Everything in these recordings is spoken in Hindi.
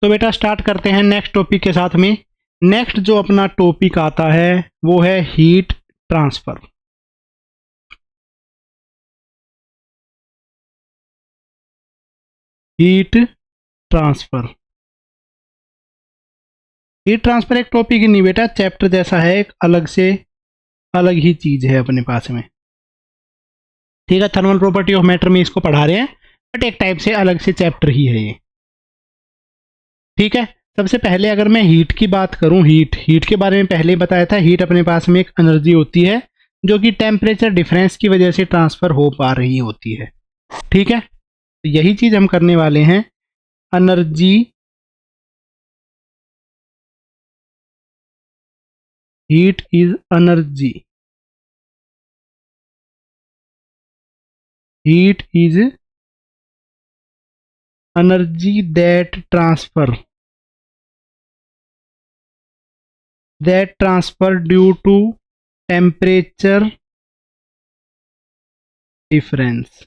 तो बेटा स्टार्ट करते हैं नेक्स्ट टॉपिक के साथ में। नेक्स्ट जो अपना टॉपिक आता है वो है heat transfer. Heat transfer, heat transfer एक टॉपिक ही नहीं बेटा, चैप्टर जैसा है, एक अलग से अलग ही चीज है अपने पास में। ठीक है, थर्मल प्रॉपर्टी ऑफ मैटर में इसको पढ़ा रहे हैं, बट एक टाइप से अलग से चैप्टर ही है ये। ठीक है, सबसे पहले अगर मैं हीट की बात करूं, हीट के बारे में पहले ही बताया था। हीट अपने पास में एक एनर्जी होती है जो कि टेम्परेचर डिफरेंस की वजह से ट्रांसफर हो पा रही होती है। ठीक है, तो यही चीज हम करने वाले हैं। Energy heat is energy, heat is energy that transfer due to temperature difference.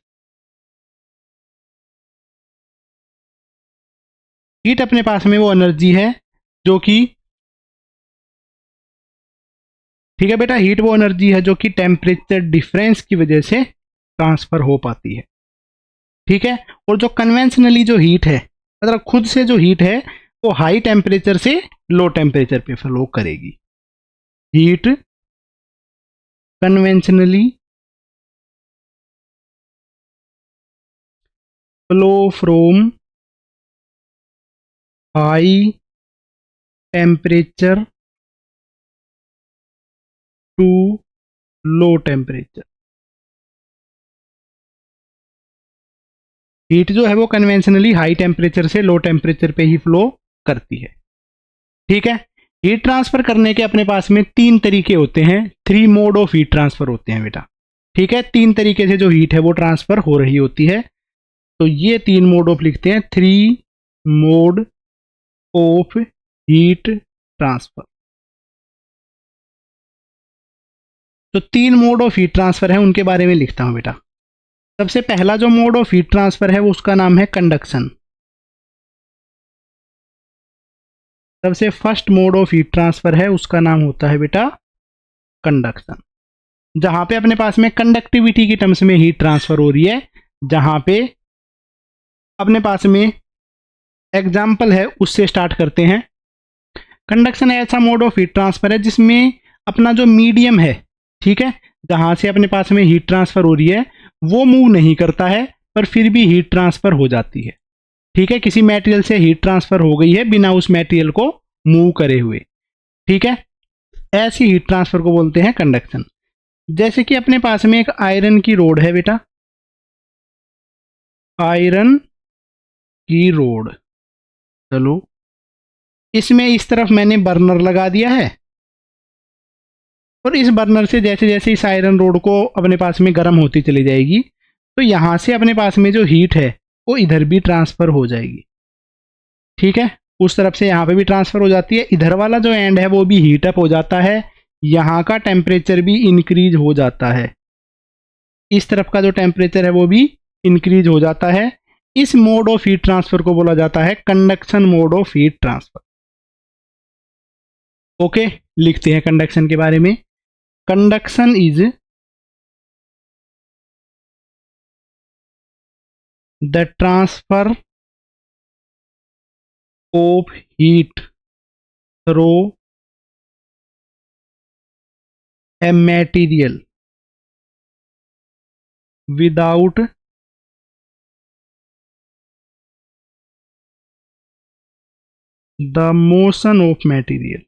Heat अपने पास में वो एनर्जी है जो कि, ठीक है बेटा, हीट वो एनर्जी है जो कि टेम्परेचर डिफरेंस की वजह से ट्रांसफर हो पाती है। ठीक है, और जो कन्वेंशनली जो हीट है, मतलब खुद से जो हीट है, वो हाई टेम्परेचर से लो टेम्परेचर पे फ्लो करेगी। Heat conventionally flow from high temperature to low temperature. Heat जो है वो कन्वेंशनली हाई टेम्परेचर से लो टेम्परेचर पे ही फ्लो करती है। ठीक है, हीट ट्रांसफर करने के अपने पास में तीन तरीके होते हैं, 3 मोड ऑफ हीट ट्रांसफर होते हैं बेटा। ठीक है, 3 तरीके से जो हीट है वो ट्रांसफर हो रही होती है, तो ये 3 मोड ऑफ लिखते हैं, 3 मोड ऑफ हीट ट्रांसफर। तो 3 मोड ऑफ हीट ट्रांसफर है, उनके बारे में लिखता हूं बेटा। सबसे पहला जो मोड ऑफ हीट ट्रांसफर है वो उसका नाम है कंडक्शन। सबसे first mode of heat transfer है उसका नाम होता है बेटा कंडक्शन, जहां पे अपने पास में कंडक्टिविटी की टर्म्स में हीट ट्रांसफर हो रही है। जहां पे अपने पास में एग्जाम्पल है उससे स्टार्ट करते हैं। कंडक्शन ऐसा मोड ऑफ हीट ट्रांसफर है जिसमें अपना जो मीडियम है, ठीक है, जहां से अपने पास में हीट ट्रांसफर हो रही है वो मूव नहीं करता है, पर फिर भी हीट ट्रांसफर हो जाती है। ठीक है, किसी मटेरियल से हीट ट्रांसफर हो गई है बिना उस मटेरियल को मूव करे हुए। ठीक है, ऐसी हीट ट्रांसफर को बोलते हैं कंडक्शन। जैसे कि अपने पास में एक आयरन की रोड है बेटा, आयरन की रोड, चलो इसमें इस तरफ मैंने बर्नर लगा दिया है, और इस बर्नर से जैसे जैसे इस आयरन रोड को अपने पास में गर्म होती चली जाएगी, तो यहां से अपने पास में जो हीट है वो इधर भी ट्रांसफर हो जाएगी। ठीक है, उस तरफ से यहाँ पे भी ट्रांसफर हो जाती है, इधर वाला जो एंड है वो भी हीट अप हो जाता है, यहाँ का टेम्परेचर भी इंक्रीज हो जाता है, इस तरफ का जो टेम्परेचर है वो भी इंक्रीज हो जाता है। इस मोड ऑफ हीट ट्रांसफर को बोला जाता है conduction mode of heat transfer. Okay, लिखते हैं कंडक्शन के बारे में। Conduction is the transfer of heat through a material without the motion of material।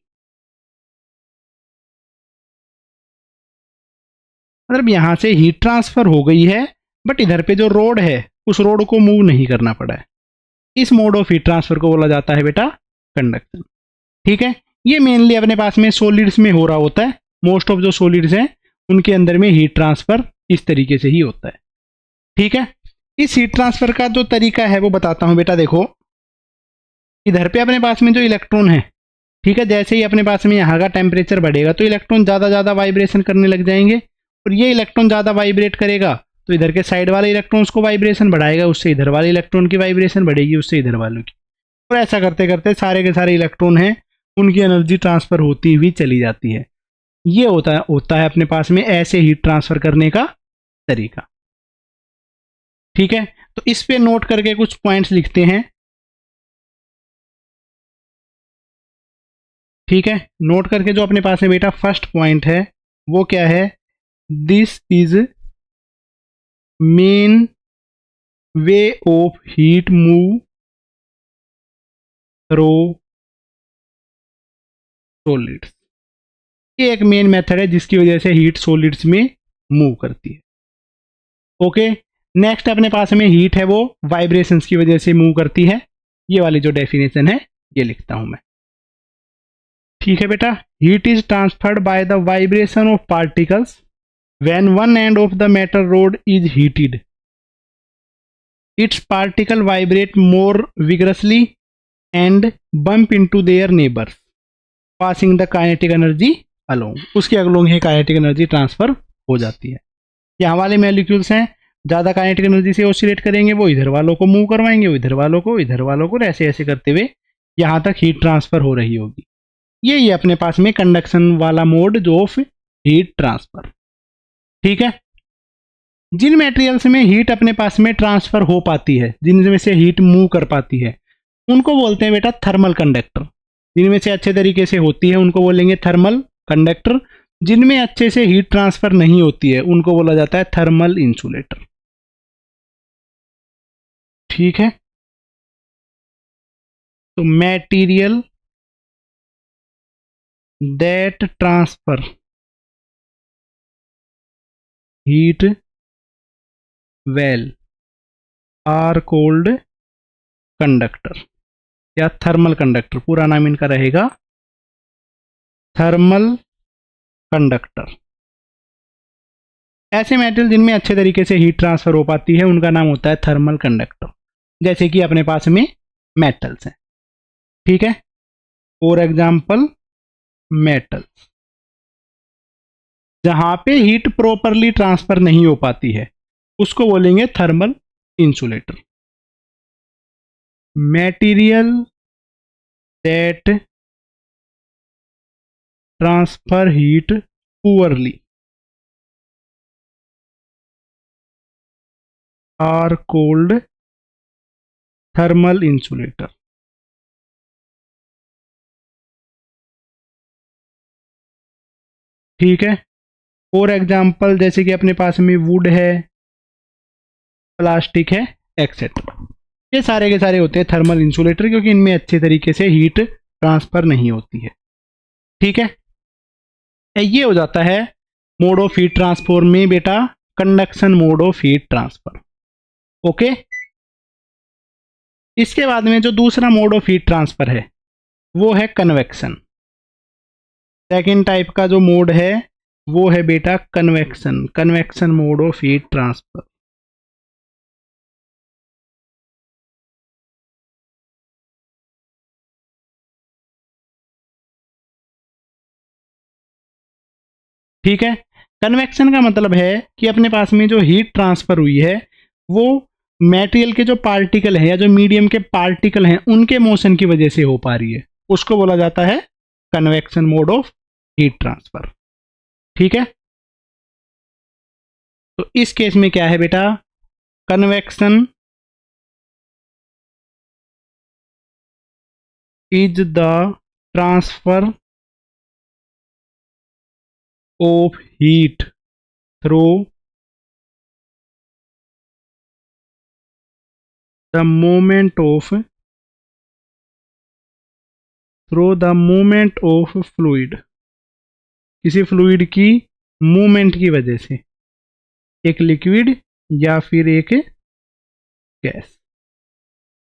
मतलब यहां से हीट ट्रांसफर हो गई है, बट इधर पे जो रोड है उस रोड को मूव नहीं करना पड़ा है। इस मोड ऑफ हीट ट्रांसफर को बोला जाता है बेटा कंडक्शन। ठीक है, ये मेनली अपने पास में सॉलिड्स में हो रहा होता है, मोस्ट ऑफ जो सॉलिड्स हैं उनके अंदर में हीट ट्रांसफर इस तरीके से ही होता है। ठीक है, इस हीट ट्रांसफर का जो तरीका है वो बताता हूं बेटा। देखो, इधर पे अपने पास में जो इलेक्ट्रॉन है, ठीक है, जैसे ही अपने पास में यहाँ का टेम्परेचर बढ़ेगा तो इलेक्ट्रॉन ज़्यादा वाइब्रेशन करने लग जाएंगे, और ये इलेक्ट्रॉन ज़्यादा वाइब्रेट करेगा तो इधर के साइड वाले इलेक्ट्रॉन्स को वाइब्रेशन बढ़ाएगा, उससे इधर वाले इलेक्ट्रॉन की वाइब्रेशन बढ़ेगी, उससे इधर वालों की। और ऐसा करते करते सारे के सारे इलेक्ट्रॉन हैं उनकी एनर्जी ट्रांसफर होती हुई चली जाती है। ये होता है अपने पास में ऐसे हीट ट्रांसफर करने का तरीका। ठीक है, तो इस पे नोट करके कुछ पॉइंट्स लिखते हैं। ठीक है, नोट करके जो अपने पास में बेटा फर्स्ट पॉइंट है वो क्या है, this is main way of heat move through solids. ये एक मेन मेथड है जिसकी वजह से हीट सॉलिड्स में मूव करती है। ओके, नेक्स्ट अपने पास में हीट है वो वाइब्रेशंस की वजह से मूव करती है। ये वाली जो डेफिनेशन है ये लिखता हूं मैं। ठीक है बेटा, heat is transferred by the vibration of particles when one end of the metal road is heated it's particle vibrate more vigorously and bump into their neighbours passing the kinetic energy along. उसके अलोंग ही काइनेटिक एनर्जी ट्रांसफर हो जाती है। यहाँ वाले मॉलिक्यूल्स हैं, ज़्यादा काइनेटिक एनर्जी से ऑसिलेट करेंगे, वो इधर वालों को मूव करवाएंगे, वो इधर वालों को, इधर वालों को, ऐसे ऐसे करते हुए यहाँ तक हीट ट्रांसफर हो रही होगी। ये अपने पास में कंडक्शन वाला मोड जो ऑफ हीट ट्रांसफर। ठीक है, जिन मटेरियल्स में हीट अपने पास में ट्रांसफर हो पाती है, जिनमें से हीट मूव कर पाती है, उनको बोलते हैं बेटा थर्मल कंडक्टर। जिनमें से अच्छे तरीके से होती है उनको बोलेंगे थर्मल कंडक्टर। जिनमें अच्छे से हीट ट्रांसफर नहीं होती है उनको बोला जाता है थर्मल इंसुलेटर। ठीक है, तो material that transfer heat well are called conductor या थर्मल कंडक्टर। पूरा नाम इनका रहेगा थर्मल कंडक्टर। ऐसे मेटल जिनमें अच्छे तरीके से हीट ट्रांसफर हो पाती है उनका नाम होता है थर्मल कंडक्टर, जैसे कि अपने पास में मेटल्स हैं। ठीक है, फॉर एग्जांपल मेटल्स जहां पे हीट प्रॉपरली ट्रांसफर नहीं हो पाती है उसको बोलेंगे thermal insulator. Material that transfer heat poorly are called thermal insulator. ठीक है, फॉर एग्जांपल जैसे कि अपने पास में वुड है, प्लास्टिक है, एक्सेट्रा। ये सारे के सारे होते हैं थर्मल इंसुलेटर क्योंकि इनमें अच्छे तरीके से हीट ट्रांसफर नहीं होती है। ठीक है, ये हो जाता है मोड ऑफ हीट ट्रांसफर में बेटा conduction mode of heat transfer. Okay, इसके बाद में जो दूसरा मोड ऑफ हीट ट्रांसफर है वो है कन्वेक्शन। सेकेंड टाइप का जो मोड है वो है बेटा convection, convection mode of heat transfer. ठीक है, कन्वेक्शन का मतलब है कि अपने पास में जो हीट ट्रांसफर हुई है वो मटेरियल के जो पार्टिकल हैं या जो मीडियम के पार्टिकल हैं उनके मोशन की वजह से हो पा रही है, उसको बोला जाता है convection mode of heat transfer. ठीक है, तो इस केस में क्या है बेटा, convection is the transfer of heat through the movement of fluid. किसी फ्लूइड की मूवमेंट की वजह से, एक लिक्विड या फिर एक गैस।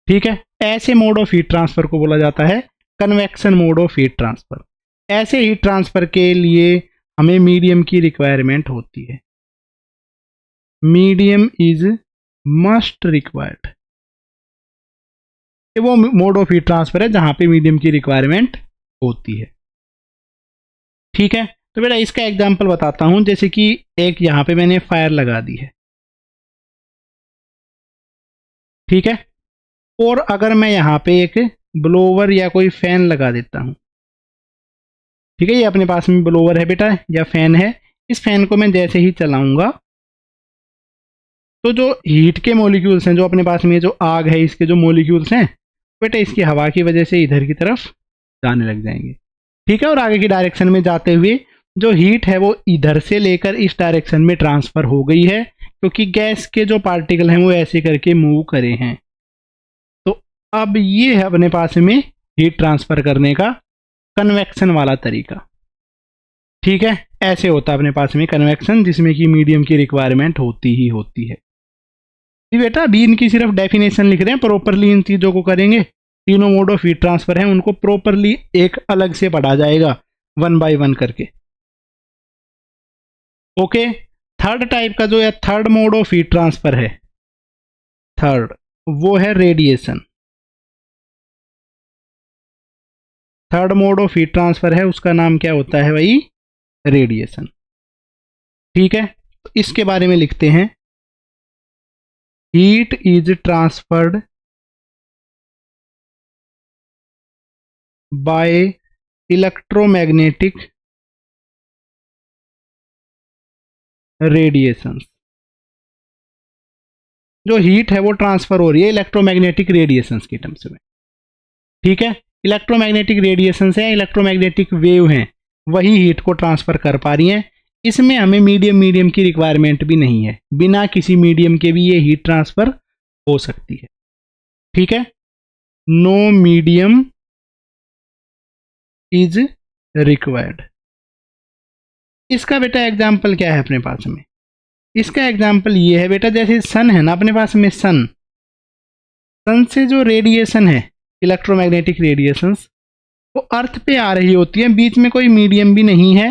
ठीक है, ऐसे मोड ऑफ हीट ट्रांसफर को बोला जाता है convection mode of heat transfer. ऐसे हीट ट्रांसफर के लिए हमें मीडियम की रिक्वायरमेंट होती है। Medium is must required. वो मोड ऑफ हीट ट्रांसफर है जहां पे मीडियम की रिक्वायरमेंट होती है। ठीक है, तो बेटा इसका एग्जांपल बताता हूं। जैसे कि एक यहां पे मैंने फायर लगा दी है, ठीक है, और अगर मैं यहां पे एक ब्लोवर या कोई फैन लगा देता हूं। ठीक है, ये अपने पास में ब्लोवर है बेटा या फैन है। इस फैन को मैं जैसे ही चलाऊंगा तो जो हीट के मॉलिक्यूल्स हैं, जो अपने पास में जो आग है इसके जो मॉलिक्यूल्स हैं बेटा, इसकी हवा की वजह से इधर की तरफ जाने लग जाएंगे। ठीक है, और आगे की डायरेक्शन में जाते हुए जो हीट है वो इधर से लेकर इस डायरेक्शन में ट्रांसफर हो गई है, क्योंकि गैस के जो पार्टिकल हैं वो ऐसे करके मूव करे हैं। तो अब ये है अपने पास में हीट ट्रांसफर करने का कन्वेक्शन वाला तरीका। ठीक है, ऐसे होता है अपने पास में कन्वेक्शन, जिसमें कि मीडियम की रिक्वायरमेंट होती ही होती है। जी बेटा, अभी इनकी सिर्फ डेफिनेशन लिख रहे हैं, प्रॉपरली इन चीज़ों को करेंगे। तीनों मोड ऑफ हीट ट्रांसफर हैं, उनको प्रॉपरली एक अलग से पढ़ा जाएगा 1 बाय 1 करके। ओके, थर्ड टाइप का जो है, third mode of heat transfer है, थर्ड, वो है radiation. Third mode of heat transfer है, उसका नाम क्या होता है भाई? रेडिएशन। ठीक है, तो इसके बारे में लिखते हैं, heat is transferred by electromagnetic radiation. जो हीट है वो ट्रांसफर हो रही है इलेक्ट्रोमैग्नेटिक रेडिएशंस के टर्म्स में। ठीक है, इलेक्ट्रोमैग्नेटिक रेडिएशंस हैं, इलेक्ट्रोमैग्नेटिक वेव हैं, वही हीट को ट्रांसफर कर पा रही हैं। इसमें हमें मीडियम की रिक्वायरमेंट भी नहीं है, बिना किसी मीडियम के भी ये हीट ट्रांसफर हो सकती है। ठीक है, नो मीडियम इज रिक्वायर्ड। इसका बेटा एग्जाम्पल क्या है अपने पास में? इसका एग्जाम्पल ये है बेटा, जैसे सन है ना अपने पास में, सन से जो रेडिएशन है, इलेक्ट्रोमैग्नेटिक रेडिएशंस, वो अर्थ पे आ रही होती है, बीच में कोई मीडियम भी नहीं है।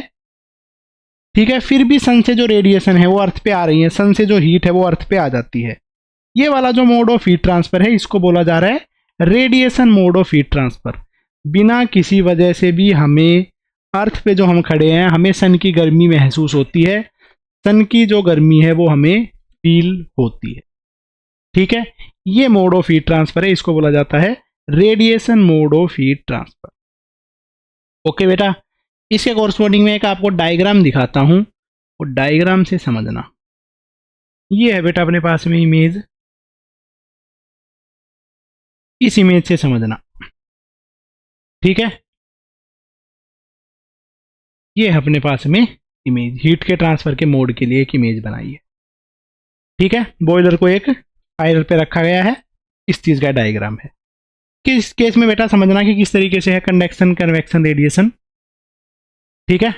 ठीक है, फिर भी सन से जो रेडिएशन है वो अर्थ पे आ रही है, सन से जो हीट है वो अर्थ पे आ जाती है। ये वाला जो मोड ऑफ हीट ट्रांसफर है, इसको बोला जा रहा है radiation mode of heat transfer. बिना किसी वजह से भी हमें अर्थ पे जो हम खड़े हैं, हमें सन की गर्मी महसूस होती है, सन की जो गर्मी है वो हमें फील होती है। ठीक है, ये मोड ऑफ हीट ट्रांसफर है, इसको बोला जाता है radiation mode of heat transfer. Okay बेटा, इसके कोरस्पॉन्डिंग में एक आपको डायग्राम दिखाता हूं, वो डायग्राम से समझना। ये है बेटा अपने पास में इमेज, इस इमेज से समझना। ठीक है, ये है अपने पास में इमेज, हीट के ट्रांसफर के मोड के लिए एक इमेज बनाई है। ठीक है, बॉयलर को एक फायर पे रखा गया है, इस चीज का डायग्राम है। किस केस में बेटा समझना कि किस तरीके से है कंडक्शन, कन्वेक्शन, रेडिएशन। ठीक है,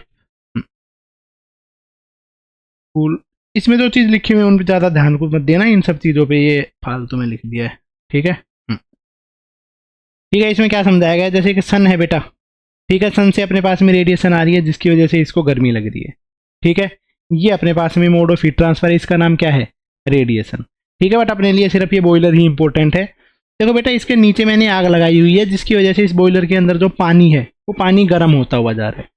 कूल। इसमें जो चीज लिखी हुई है उन पर ज्यादा ध्यान को मत देना, इन सब चीजों पे ये फालतू में लिख दिया है। ठीक है, ठीक है, इसमें क्या समझाया गया, जैसे कि सन है बेटा, ठीक है, सन से अपने पास में रेडिएशन आ रही है जिसकी वजह से इसको गर्मी लग रही है। ठीक है, ये अपने पास में मोड ऑफ हीट ट्रांसफर है, इसका नाम क्या है? रेडिएशन। ठीक है, बट अपने लिए सिर्फ ये बॉयलर ही इंपॉर्टेंट है। देखो बेटा, इसके नीचे मैंने आग लगाई हुई है, जिसकी वजह से इस बॉयलर के अंदर जो पानी है वो पानी गर्म होता हुआ जा रहा है।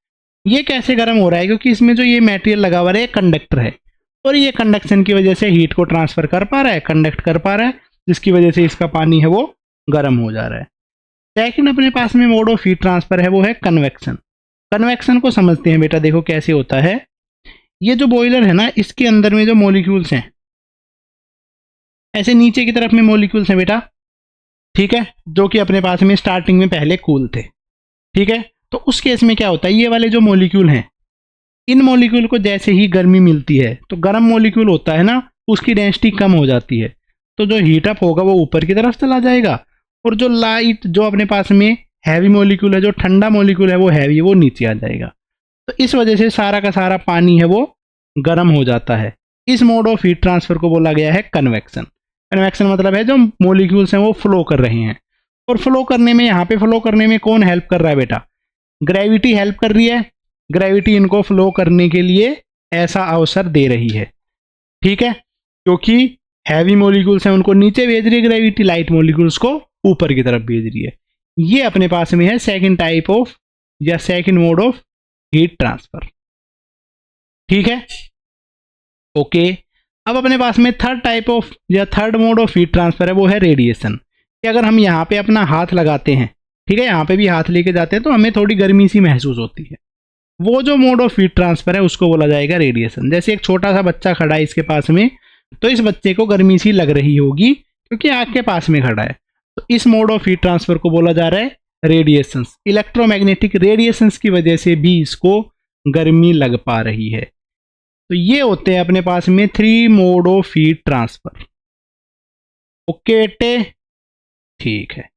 ये कैसे गर्म हो रहा है? क्योंकि इसमें जो ये मटेरियल लगा हुआ है कंडक्टर है, और ये कंडक्शन की वजह से हीट को ट्रांसफर कर पा रहा है, कंडक्ट कर पा रहा है, जिसकी वजह से इसका पानी है वो गर्म हो जा रहा है। सेकंड अपने पास में मोड ऑफ हीट ट्रांसफर है, वो है कन्वेक्शन। कन्वेक्शन को समझते हैं बेटा, देखो कैसे होता है। ये जो बॉयलर है ना, इसके अंदर में जो मॉलिक्यूल्स हैं, ऐसे नीचे की तरफ में मॉलिक्यूल्स हैं बेटा, ठीक है, जो कि अपने पास में स्टार्टिंग में पहले कूल थे। ठीक है, तो उस केस में क्या होता है, ये वाले जो मॉलिक्यूल हैं, इन मॉलिक्यूल को जैसे ही गर्मी मिलती है, तो गर्म मॉलिक्यूल होता है ना, उसकी डेंसिटी कम हो जाती है, तो जो हीट अप होगा वो ऊपर की तरफ चला जाएगा, और जो लाइट, जो अपने पास में हैवी मॉलिक्यूल है, जो ठंडा मॉलिक्यूल है वो हैवी, वो नीचे आ जाएगा। तो इस वजह से सारा का सारा पानी है वो गर्म हो जाता है। इस मोड ऑफ हीट ट्रांसफर को बोला गया है कन्वेक्शन। कन्वेक्शन मतलब है जो मॉलिक्यूल्स हैं वो फ्लो कर रहे हैं, और फ्लो करने में, यहाँ पे फ्लो करने में कौन हेल्प कर रहा है बेटा? ग्रेविटी हेल्प कर रही है। ग्रेविटी इनको फ्लो करने के लिए ऐसा अवसर दे रही है। ठीक है, क्योंकि हैवी मॉलिक्यूल्स हैं उनको नीचे भेज रही है ग्रेविटी, लाइट मॉलिक्यूल्स को ऊपर की तरफ भेज रही है। ये अपने पास में है सेकंड टाइप ऑफ या second mode of heat transfer. ठीक है, ओके। अब अपने पास में थर्ड टाइप ऑफ या third mode of heat transfer है, वो है रेडिएशन। कि अगर हम यहाँ पे अपना हाथ लगाते हैं, ठीक है, यहाँ पे भी हाथ लेके जाते हैं तो हमें थोड़ी गर्मी सी महसूस होती है। वो जो मोड ऑफ हीट ट्रांसफर है उसको बोला जाएगा रेडिएशन। जैसे एक छोटा सा बच्चा खड़ा है इसके पास में, तो इस बच्चे को गर्मी सी लग रही होगी क्योंकि आग के पास में खड़ा है, तो इस मोड ऑफ हीट ट्रांसफर को बोला जा रहा है रेडिएशंस। इलेक्ट्रोमैग्नेटिक रेडिएशंस की वजह से भी इसको गर्मी लग पा रही है। तो ये होते हैं अपने पास में 3 mode of heat transfer. Okay बेटे, ठीक है।